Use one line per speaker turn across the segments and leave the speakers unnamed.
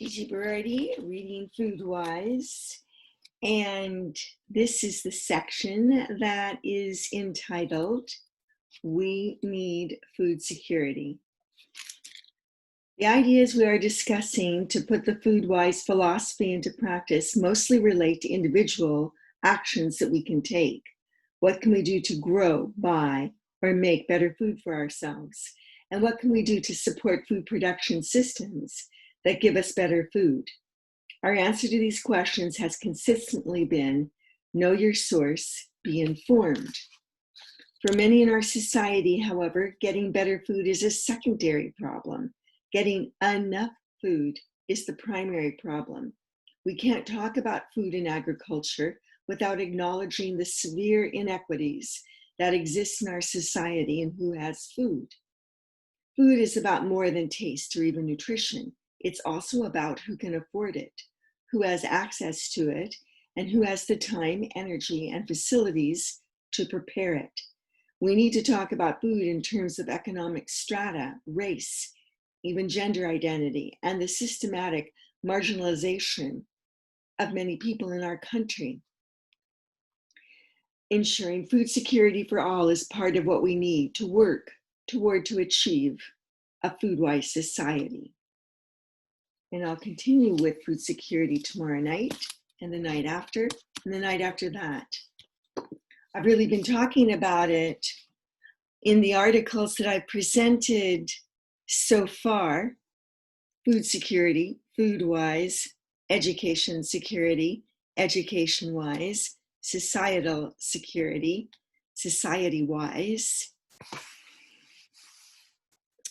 Gigi reading FoodWISE, and this is the section that is entitled We Need Food Security. The ideas we are discussing to put the FoodWISE philosophy into practice mostly relate to individual actions that we can take. What can we do to grow, buy, or make better food for ourselves? And what can we do to support food production systems that give us better food? Our answer to these questions has consistently been, know your source, be informed. For many in our society, however, getting better food is a secondary problem. Getting enough food is the primary problem. We can't talk about food and agriculture without acknowledging the severe inequities that exist in our society and who has food. Food is about more than taste or even nutrition. It's also about who can afford it, who has access to it, and who has the time, energy, and facilities to prepare it. We need to talk about food in terms of economic strata, race, even gender identity, and the systematic marginalization of many people in our country. Ensuring food security for all is part of what we need to work toward to achieve a FoodWISE society. And I'll continue with food security tomorrow night, and the night after, and the night after that. I've really been talking about it in the articles that I've presented so far: food security, FoodWISE, education security, education-wise, societal security, society-wise.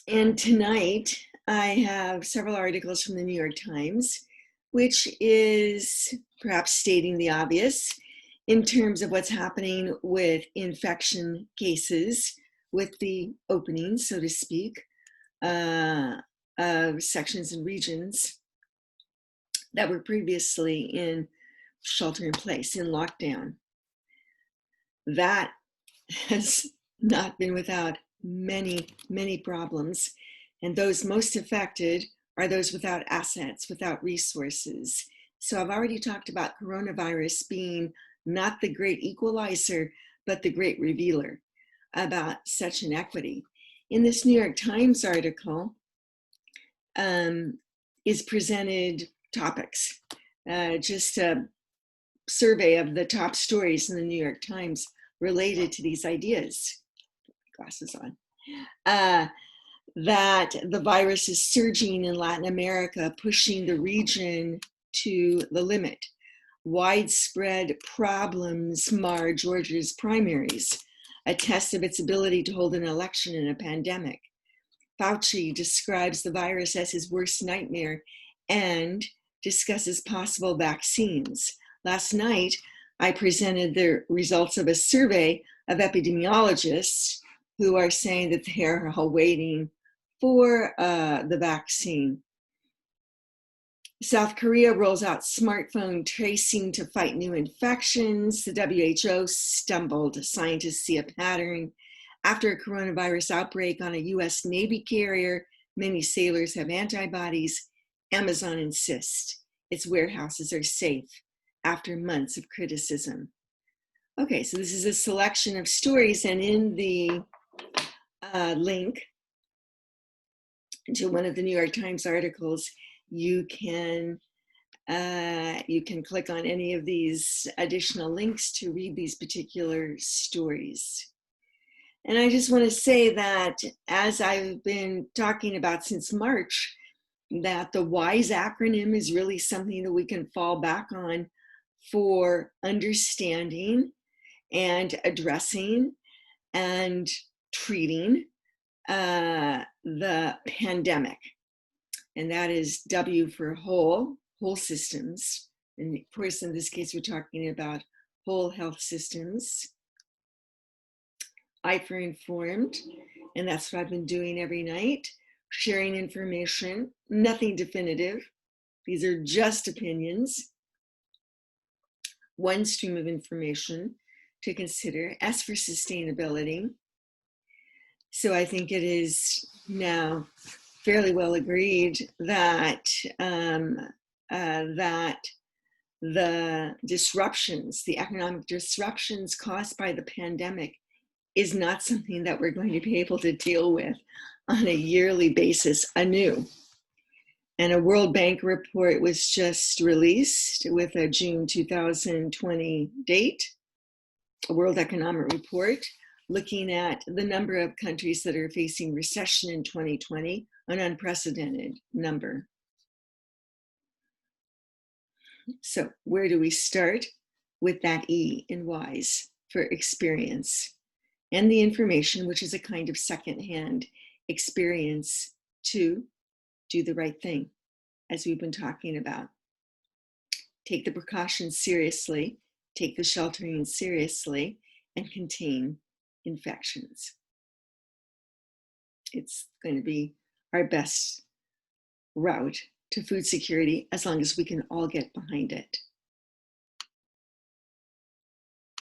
And tonight I have several articles from the New York Times, which is perhaps stating the obvious in terms of what's happening with infection cases, with the opening, so to speak, of sections and regions that were previously in shelter in place, in lockdown. That has not been without many, many problems. And those most affected are those without assets, without resources. So I've already talked about coronavirus being not the great equalizer, but the great revealer about such inequity. In this New York Times article is presented topics, just a survey of the top stories in the New York Times related to these ideas. Glasses on. That the virus is surging in Latin America, pushing the region to the limit. Widespread problems mar Georgia's primaries, a test of its ability to hold an election in a pandemic. Fauci describes the virus as his worst nightmare and discusses possible vaccines. Last night, I presented the results of a survey of epidemiologists who are saying that they are all waiting for the vaccine. South Korea rolls out smartphone tracing to fight new infections. The W.H.O stumbled. Scientists see a pattern. After a coronavirus outbreak on a U.S. Navy carrier, many sailors have antibodies. Amazon insists its warehouses are safe after months of criticism. Okay, so this is a selection of stories, and in the link to one of the New York Times articles, you can click on any of these additional links to read these particular stories. And I just want to say that, as I've been talking about since March, that the WISE acronym is really something that we can fall back on for understanding and addressing and treating the pandemic. And that is W for whole systems. And of course, in this case, we're talking about whole health systems. I for informed, and that's what I've been doing every night, sharing information, nothing definitive. These are just opinions. One stream of information to consider. S for sustainability. So I think it is now fairly well agreed that that the disruptions, the economic disruptions caused by the pandemic, is not something that we're going to be able to deal with on a yearly basis anew. And a World Bank report was just released with a June 2020 date, a World Economic Report, looking at the number of countries that are facing recession in 2020, an unprecedented number. So where do we start? With that E in WISE for experience and the information, which is a kind of secondhand experience to do the right thing, as we've been talking about. Take the precautions seriously, take the sheltering seriously, and contain infections. It's going to be our best route to food security as long as we can all get behind it.